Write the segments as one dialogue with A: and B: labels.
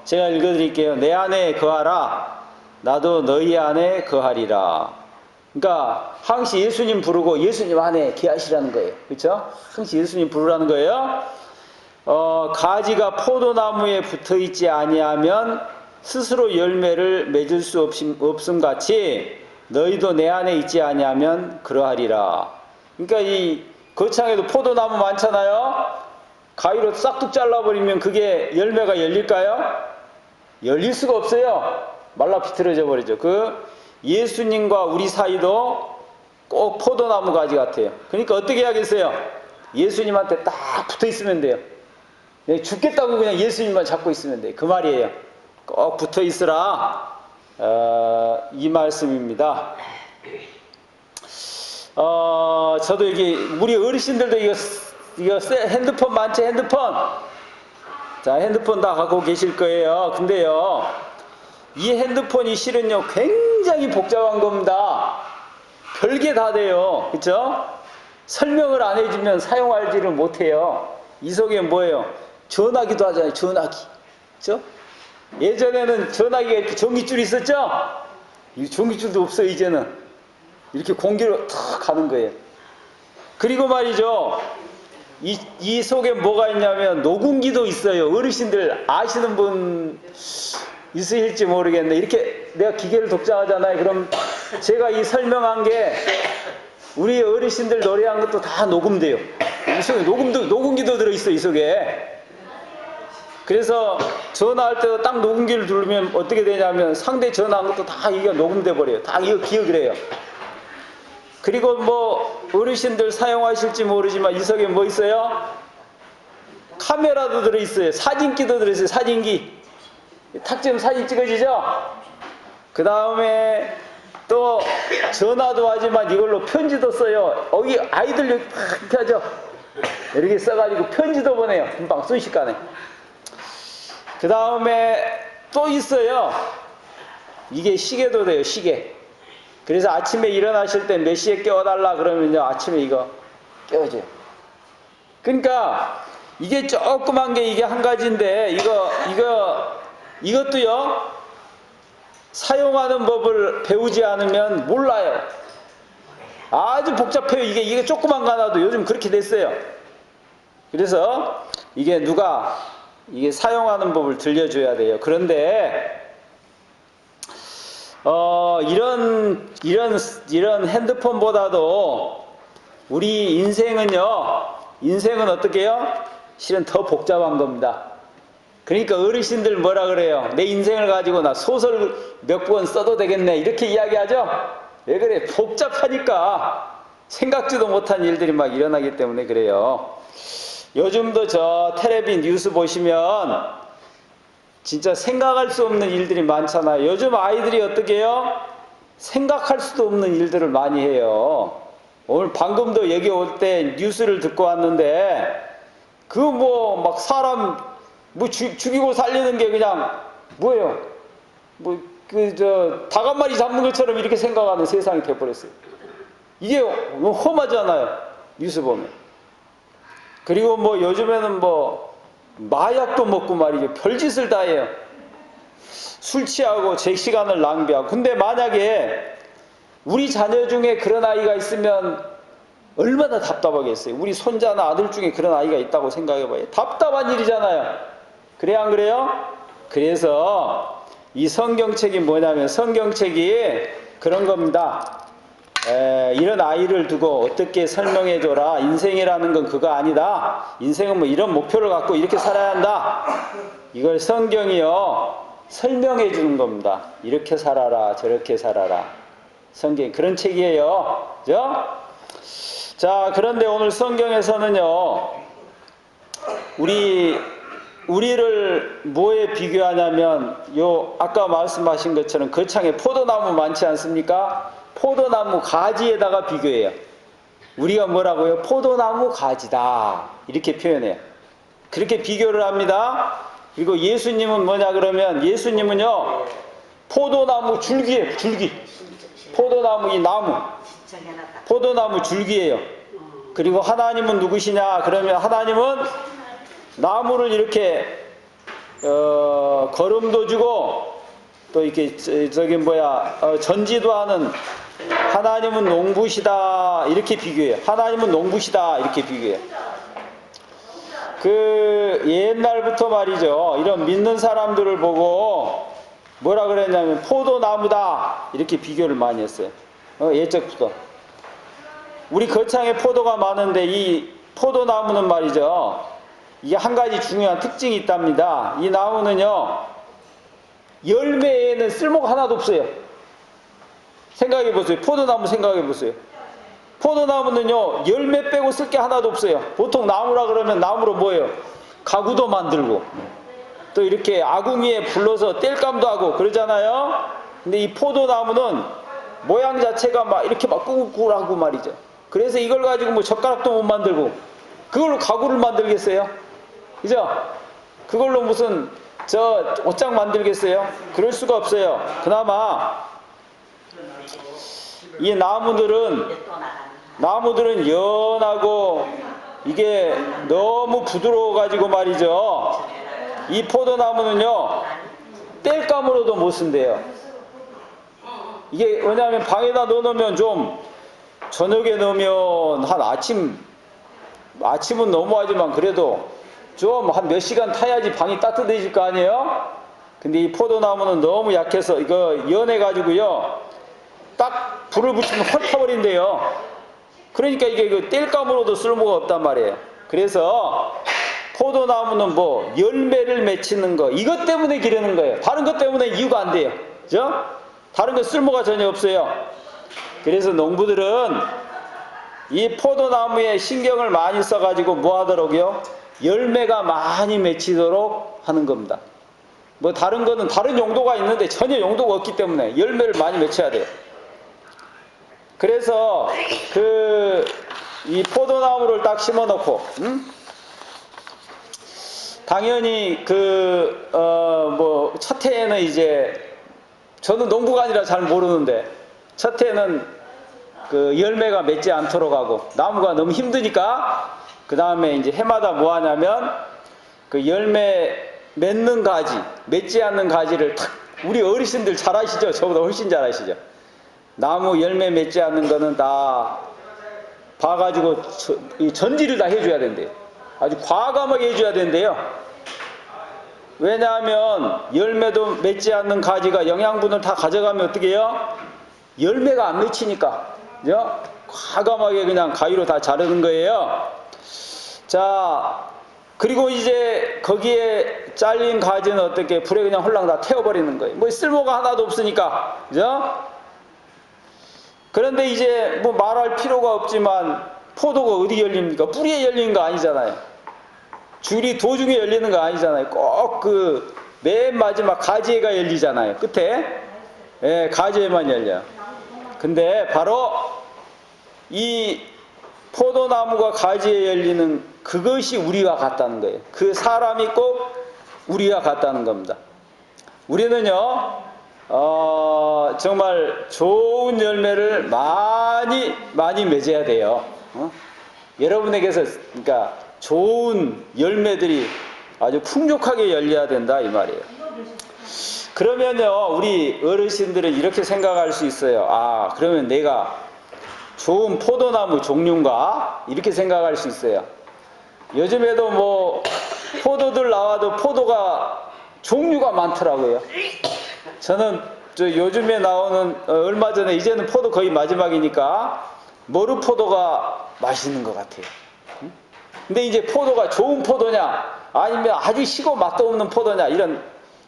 A: 제가 읽어드릴게요. 내 안에 거하라. 나도 너희 안에 거하리라. 그러니까 항시 예수님 부르고 예수님 안에 거하시라는 거예요. 그렇죠? 항시 예수님 부르라는 거예요. 가지가 포도나무에 붙어있지 아니하면 스스로 열매를 맺을 수 없음 같이 너희도 내 안에 있지 아니하면 그러하리라. 그러니까 이 거창에도 포도나무 많잖아요. 가위로 싹둑 잘라버리면 그게 열매가 열릴까요? 열릴 수가 없어요. 말라 비틀어져 버리죠. 예수님과 우리 사이도 꼭 포도나무 가지 같아요. 그러니까 어떻게 해야겠어요? 예수님한테 딱 붙어 있으면 돼요. 죽겠다고 그냥 예수님만 잡고 있으면 돼요. 그 말이에요. 꼭 붙어 있으라. 이 말씀입니다. 저도 여기 우리 어르신들도 이거 핸드폰 많죠? 핸드폰. 자, 핸드폰 다 갖고 계실 거예요. 근데요, 이 핸드폰이 실은요 굉장히 복잡한 겁니다. 별게 다 돼요. 그쵸? 설명을 안 해주면 사용하지를 못해요. 이 속에 뭐예요? 전화기도 하잖아요. 전화기. 그쵸? 예전에는 전화기가 이렇게 전기줄이 있었죠? 이 전기줄도 없어요. 이제는 이렇게 공기로 탁 가는 거예요. 그리고 말이죠, 이 속에 뭐가 있냐면 녹음기도 있어요. 어르신들 아시는 분 있으실지 모르겠네. 이렇게 내가 기계를 독자하잖아요. 그럼 제가 이 설명한 게 우리 어르신들 노래한 것도 다 녹음돼요. 이 속에 녹음기도 들어있어. 이 속에. 그래서 전화할 때도 딱 녹음기를 누르면 어떻게 되냐면 상대 전화한 것도 다 이게 녹음돼 버려요. 다 이거 기억을 해요. 그리고 뭐 어르신들 사용하실지 모르지만 이 속에 뭐 있어요? 카메라도 들어있어요. 사진기도 들어있어요. 사진기. 탁 찍으면 사진 찍어지죠? 그 다음에 또 전화도 하지만 이걸로 편지도 써요. 여기 아이들 이렇게 하죠? 이렇게 써가지고 편지도 보내요. 금방 순식간에. 그 다음에 또 있어요. 이게 시계도 돼요. 시계. 그래서 아침에 일어나실 때 몇 시에 깨워달라 그러면요, 아침에 이거 깨워줘요. 그러니까 이게 조그만 게 이게 한 가지인데 이것도요 사용하는 법을 배우지 않으면 몰라요. 아주 복잡해요. 이게 조그만 거 하나도 요즘 그렇게 됐어요. 그래서 이게 이게 사용하는 법을 들려줘야 돼요. 그런데 이런 핸드폰보다도 우리 인생은 어떻게 해요? 실은 더 복잡한 겁니다. 그러니까 어르신들 뭐라 그래요? 내 인생을 가지고 나 소설 몇 권 써도 되겠네. 이렇게 이야기하죠? 왜 그래? 복잡하니까 생각지도 못한 일들이 막 일어나기 때문에 그래요. 요즘도 저 텔레비 뉴스 보시면 진짜 생각할 수 없는 일들이 많잖아요. 요즘 아이들이 어떻게 해요? 생각할 수도 없는 일들을 많이 해요. 오늘 방금도 여기 올 때 뉴스를 듣고 왔는데 막 사람 죽이고 살리는 게 그냥 뭐예요? 닭 한 마리 잡는 것처럼 이렇게 생각하는 세상이 돼버렸어요. 이게 너무 험하잖아요. 뉴스 보면. 그리고 요즘에는 마약도 먹고 말이죠. 별짓을 다 해요. 술 취하고 제 시간을 낭비하고. 근데 만약에 우리 자녀 중에 그런 아이가 있으면 얼마나 답답하겠어요. 우리 손자나 아들 중에 그런 아이가 있다고 생각해봐요. 답답한 일이잖아요. 그래 안 그래요? 그래서 이 성경책이 뭐냐면 성경책이 그런 겁니다. 이런 아이를 두고 어떻게 설명해줘라. 인생이라는 건 그거 아니다. 인생은 이런 목표를 갖고 이렇게 살아야 한다. 이걸 성경이요 설명해 주는 겁니다. 이렇게 살아라 저렇게 살아라. 성경이 그런 책이에요. 그죠? 자, 그런데 오늘 성경에서는요 우리를 뭐에 비교하냐면 아까 말씀하신 것처럼 거창에 포도나무 많지 않습니까? 포도나무 가지에다가 비교해요. 우리가 뭐라고요? 포도나무 가지다. 이렇게 표현해요. 그렇게 비교를 합니다. 그리고 예수님은 뭐냐 그러면 예수님은요 포도나무 줄기예요. 줄기. 포도나무 이 나무. 포도나무 줄기예요. 그리고 하나님은 누구시냐 그러면 하나님은 나무를 이렇게 걸음도 주고 또 이렇게 전지도 하는 하나님은 농부시다 이렇게 비교해요. 하나님은 농부시다 이렇게 비교해요. 그 옛날부터 말이죠. 이런 믿는 사람들을 보고 뭐라 그랬냐면 포도나무다 이렇게 비교를 많이 했어요. 옛적부터. 우리 거창에 포도가 많은데 이 포도나무는 말이죠. 이게 한 가지 중요한 특징이 있답니다. 이 나무는요. 열매에는 쓸모가 하나도 없어요. 생각해 보세요. 포도나무 생각해 보세요. 포도나무는요. 열매 빼고 쓸 게 하나도 없어요. 보통 나무라 그러면 나무로 뭐예요? 가구도 만들고 또 이렇게 아궁이에 불러서 땔감도 하고 그러잖아요. 근데 이 포도나무는 모양 자체가 막 이렇게 막 꾸꾸꾸하고 말이죠. 그래서 이걸 가지고 뭐 젓가락도 못 만들고 그걸로 가구를 만들겠어요? 그죠? 그걸로 무슨 옷장 만들겠어요? 그럴 수가 없어요. 그나마 이 나무들은 연하고 이게 너무 부드러워 가지고 말이죠. 이 포도나무는요 땔감으로도 못 쓴대요. 이게 왜냐하면 방에다 넣어놓으면 좀 저녁에 넣으면 한 아침은 너무하지만 그래도 좀 한 몇 시간 타야지 방이 따뜻해질 거 아니에요? 근데 이 포도나무는 너무 약해서 이거 연해가지고요 딱 불을 붙이면 확 타버린대요. 그러니까 이게 그 땔감으로도 쓸모가 없단 말이에요. 그래서 포도나무는 뭐 열매를 맺히는 거 이것 때문에 기르는 거예요. 다른 것 때문에 이유가 안 돼요. 그죠? 다른 거 쓸모가 전혀 없어요. 그래서 농부들은 이 포도나무에 신경을 많이 써가지고 뭐 하더라고요? 열매가 많이 맺히도록 하는 겁니다. 뭐 다른 거는 다른 용도가 있는데 전혀 용도가 없기 때문에 열매를 많이 맺혀야 돼요. 그래서 이 포도나무를 딱 심어 놓고 당연히 첫 해에는 이제 저는 농부가 아니라 잘 모르는데 첫 해는 그 열매가 맺지 않도록 하고 나무가 너무 힘드니까 그 다음에 이제 해마다 뭐 하냐면 그 열매 맺는 가지, 맺지 않는 가지를 탁 우리 어르신들 잘 아시죠? 저보다 훨씬 잘 아시죠? 나무 열매 맺지 않는 거는 다 봐가지고 전지를 다 해줘야 된대요. 아주 과감하게 해줘야 된대요. 왜냐하면 열매도 맺지 않는 가지가 영양분을 다 가져가면 어떻게 해요? 열매가 안 맺히니까 그죠? 과감하게 그냥 가위로 다 자르는 거예요. 자, 그리고 이제 거기에 잘린 가지는 어떻게 불에 그냥 홀랑 다 태워버리는 거예요. 뭐 쓸모가 하나도 없으니까 그죠? 그런데 이제 뭐 말할 필요가 없지만 포도가 어디 열립니까? 뿌리에 열리는 거 아니잖아요. 줄이 도중에 열리는 거 아니잖아요. 꼭 그 맨 마지막 가지에가 열리잖아요. 끝에. 예, 가지에만 열려요. 근데 바로 이 포도나무가 가지에 열리는 그것이 우리와 같다는 거예요. 그 사람이 꼭 우리와 같다는 겁니다. 우리는요, 정말 좋은 열매를 많이 맺어야 돼요. 여러분에게서, 그러니까 좋은 열매들이 아주 풍족하게 열려야 된다, 이 말이에요. 그러면요, 우리 어르신들은 이렇게 생각할 수 있어요. 아, 그러면 내가 좋은 포도나무 종류인가? 이렇게 생각할 수 있어요. 요즘에도 뭐, 포도들 나와도 포도가 종류가 많더라고요. 저는 요즘에 나오는 얼마 전에 이제는 포도 거의 마지막이니까 머루포도가 맛있는 것 같아요. 근데 이제 포도가 좋은 포도냐 아니면 아주 시고 맛도 없는 포도냐 이런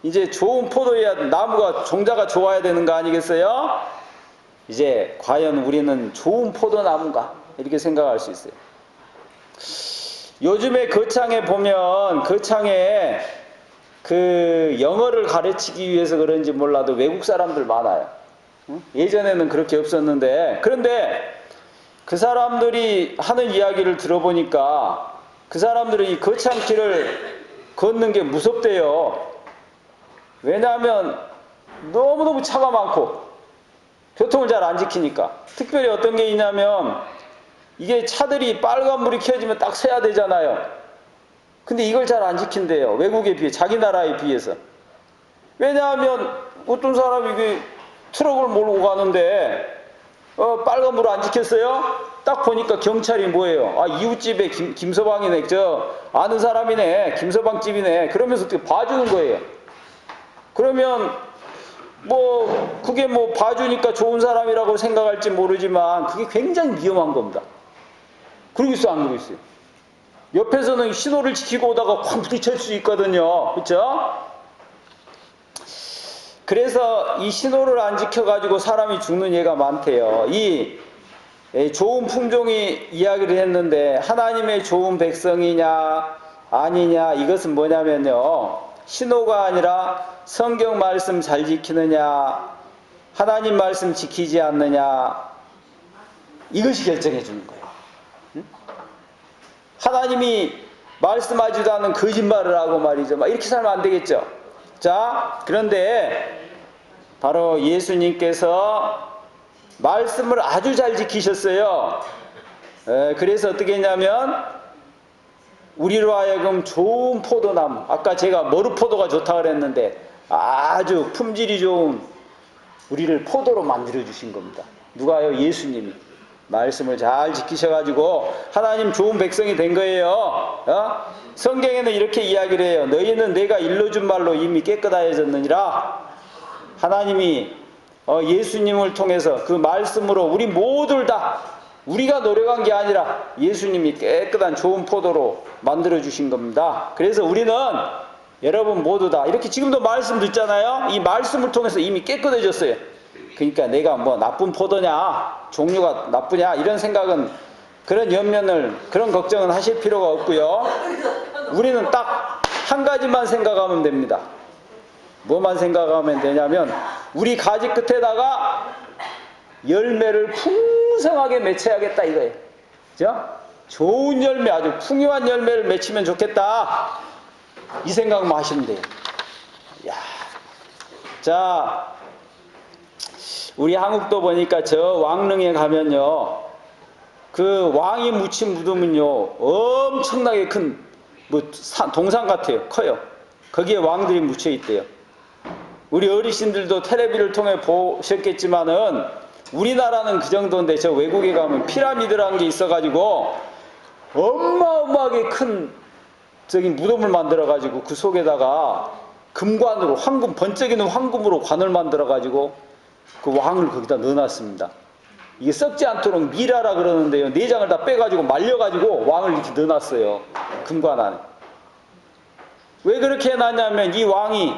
A: 이제 좋은 포도여야 나무가 종자가 좋아야 되는 거 아니겠어요? 이제 과연 우리는 좋은 포도나무인가 이렇게 생각할 수 있어요. 요즘에 거창에 보면 거창에 그 영어를 가르치기 위해서 그런지 몰라도 외국 사람들 많아요. 예전에는 그렇게 없었는데 그런데 그 사람들이 하는 이야기를 들어보니까 그 사람들은 이 거창길을 걷는 게 무섭대요. 왜냐하면 너무너무 차가 많고 교통을 잘 안 지키니까. 특별히 어떤 게 있냐면 이게 차들이 빨간불이 켜지면 딱 서야 되잖아요. 근데 이걸 잘 안 지킨대요. 외국에 비해, 자기 나라에 비해서. 왜냐하면 어떤 사람이 그 트럭을 몰고 가는데 빨간 불 안 지켰어요? 딱 보니까 경찰이 뭐예요? 아, 이웃집에 김서방이네. 저 아는 사람이네. 김서방 집이네. 그러면서 어떻게 봐주는 거예요. 그러면 뭐 그게 뭐 봐주니까 좋은 사람이라고 생각할지 모르지만 그게 굉장히 위험한 겁니다. 그러고 있어, 안 그러고 있어요? 옆에서는 신호를 지키고 오다가 콱 부딪힐 수 있거든요. 그렇죠? 그래서 이 신호를 안 지켜가지고 사람이 죽는 예가 많대요. 이 좋은 품종이 이야기를 했는데 하나님의 좋은 백성이냐 아니냐, 이것은 뭐냐면요, 신호가 아니라 성경 말씀 잘 지키느냐 하나님 말씀 지키지 않느냐, 이것이 결정해 주는 거예요. 하나님이 말씀하지도 않은 거짓말을 하고 말이죠. 막 이렇게 살면 안 되겠죠. 자, 그런데 바로 예수님께서 말씀을 아주 잘 지키셨어요. 그래서 어떻게 했냐면 우리로 하여금 좋은 포도나무, 아까 제가 머루포도가 좋다고 그랬는데 아주 품질이 좋은 우리를 포도로 만들어 주신 겁니다. 누가요? 예수님이. 말씀을 잘 지키셔가지고 하나님 좋은 백성이 된 거예요. 성경에는 이렇게 이야기를 해요. 너희는 내가 일러준 말로 이미 깨끗하여졌느니라. 하나님이 예수님을 통해서 그 말씀으로 우리 모두를 다, 우리가 노력한 게 아니라 예수님이 깨끗한 좋은 포도로 만들어 주신 겁니다. 그래서 우리는 여러분 모두 다 이렇게 지금도 말씀 듣잖아요. 이 말씀을 통해서 이미 깨끗해졌어요. 그러니까 내가 뭐 나쁜 포도냐, 종류가 나쁘냐, 이런 생각은, 그런 연면을, 그런 걱정은 하실 필요가 없고요. 우리는 딱 한 가지만 생각하면 됩니다. 뭐만 생각하면 되냐면 우리 가지 끝에다가 열매를 풍성하게 맺혀야겠다, 이거예요. 그죠? 좋은 열매, 아주 풍요한 열매를 맺히면 좋겠다, 이 생각만 하시면 돼요. 야, 자, 우리 한국도 보니까 저 왕릉에 가면요, 그 왕이 묻힌 무덤은요 엄청나게 큰 뭐 동산 같아요. 커요. 거기에 왕들이 묻혀 있대요. 우리 어르신들도 텔레비를 통해 보셨겠지만은 우리나라는 그 정도인데 저 외국에 가면 피라미드라는 게 있어가지고 어마어마하게 큰 저기 무덤을 만들어가지고 그 속에다가 금관으로, 황금, 번쩍이는 황금으로 관을 만들어가지고 그 왕을 거기다 넣어놨습니다. 이게 썩지 않도록 미라라 그러는데요, 내장을 다 빼가지고 말려가지고 왕을 이렇게 넣어놨어요. 금관 안에. 왜 그렇게 해놨냐면 이 왕이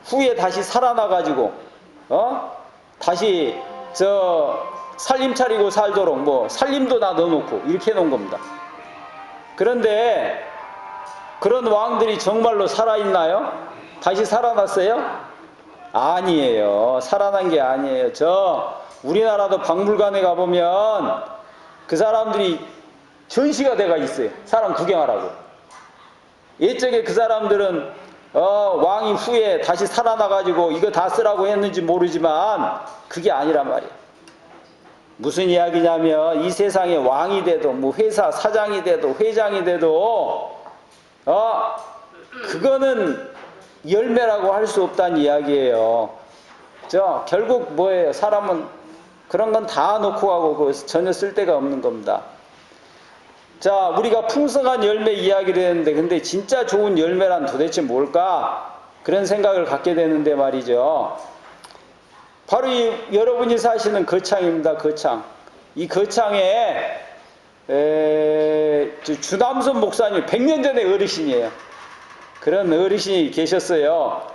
A: 후에 다시 살아나가지고 다시 저 살림 차리고 살도록 뭐 살림도 다 넣어놓고 이렇게 해놓은 겁니다. 그런데 그런 왕들이 정말로 살아있나요? 다시 살아났어요? 아니에요. 살아난 게 아니에요. 저 우리나라도 박물관에 가보면 그 사람들이 전시가 돼가 있어요. 사람 구경하라고. 옛적에 그 사람들은 왕이 후에 다시 살아나가지고 이거 다 쓰라고 했는지 모르지만 그게 아니란 말이에요. 무슨 이야기냐면 이 세상에 왕이 돼도 뭐 회사 사장이 돼도 회장이 돼도 그거는 열매라고 할 수 없다는 이야기예요. 결국 뭐예요? 사람은 그런 건 다 놓고 가고 전혀 쓸데가 없는 겁니다. 자, 우리가 풍성한 열매 이야기를 했는데 근데 진짜 좋은 열매란 도대체 뭘까? 그런 생각을 갖게 되는데 말이죠. 바로 이 여러분이 사시는 거창입니다. 거창. 이 거창에 주남선 목사님 100년 전의 어르신이에요. 그런 어르신이 계셨어요.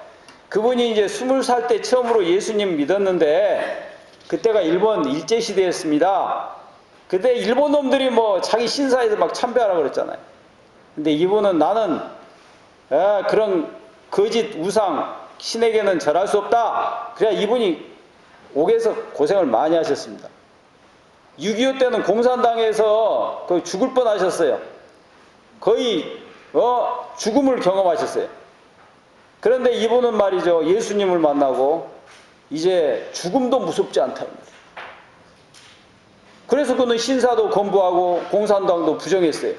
A: 그분이 이제 20살 때 처음으로 예수님 믿었는데 그때가 일본 일제시대였습니다. 그때 일본 놈들이 뭐 자기 신사에서 막 참배하라고 그랬잖아요. 근데 이분은 나는 그런 거짓 우상 신에게는 절할 수 없다. 그래야 이분이 옥에서 고생을 많이 하셨습니다. 6.25 때는 공산당에서 거의 죽을 뻔하셨어요. 거의 죽음을 경험하셨어요. 그런데 이분은 말이죠, 예수님을 만나고 이제 죽음도 무섭지 않다. 그래서 그는 신사도 건부하고 공산당도 부정했어요.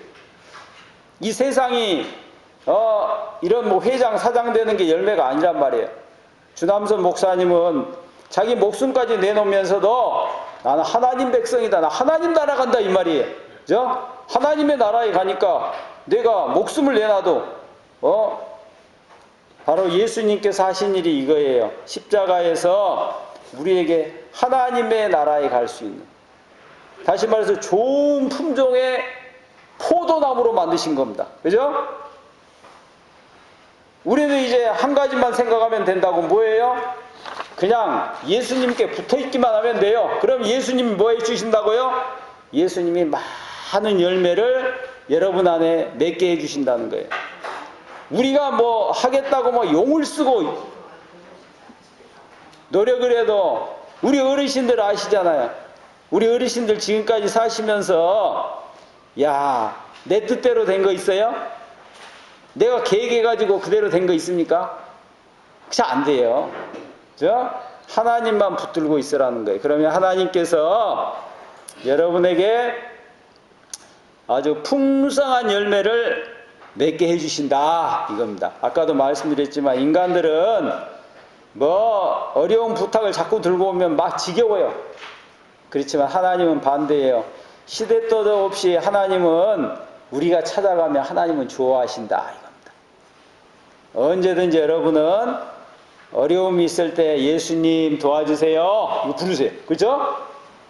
A: 이 세상이 이런 뭐 회장 사장 되는 게 열매가 아니란 말이에요. 주남선 목사님은 자기 목숨까지 내놓으면서도 나는 하나님 백성이다, 나 하나님 나라 간다 이 말이에요. 그죠? 하나님의 나라에 가니까 내가 목숨을 내놔도 바로 예수님께서 하신 일이 이거예요. 십자가에서 우리에게 하나님의 나라에 갈 수 있는, 다시 말해서 좋은 품종의 포도나무로 만드신 겁니다. 그죠? 우리는 이제 한 가지만 생각하면 된다고. 뭐예요? 그냥 예수님께 붙어있기만 하면 돼요. 그럼 예수님이 뭐 해주신다고요? 예수님이 많은 열매를 여러분 안에 맺게 해주신다는 거예요. 우리가 뭐 하겠다고 뭐 용을 쓰고 노력을 해도, 우리 어르신들 아시잖아요. 우리 어르신들 지금까지 사시면서 내 뜻대로 된 거 있어요? 내가 계획해가지고 그대로 된 거 있습니까? 잘 안 돼요. 그죠? 하나님만 붙들고 있으라는 거예요. 그러면 하나님께서 여러분에게 아주 풍성한 열매를 맺게 해주신다 이겁니다. 아까도 말씀드렸지만 인간들은 뭐 어려운 부탁을 자꾸 들고 오면 막 지겨워요. 그렇지만 하나님은 반대예요. 시대떠도 없이 하나님은 우리가 찾아가면 하나님은 좋아하신다 이겁니다. 언제든지 여러분은 어려움이 있을 때 예수님 도와주세요 이거 부르세요. 그죠?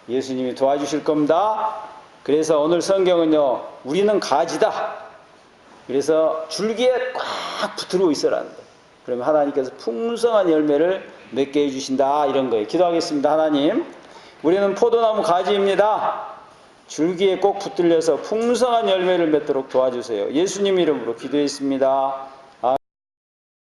A: 예수님이 도와주실 겁니다. 그래서 오늘 성경은요, 우리는 가지다. 그래서 줄기에 꽉 붙들고 있어라는 거예요. 그러면 하나님께서 풍성한 열매를 맺게 해주신다 이런 거예요. 기도하겠습니다. 하나님, 우리는 포도나무 가지입니다. 줄기에 꼭 붙들려서 풍성한 열매를 맺도록 도와주세요. 예수님 이름으로 기도했습니다.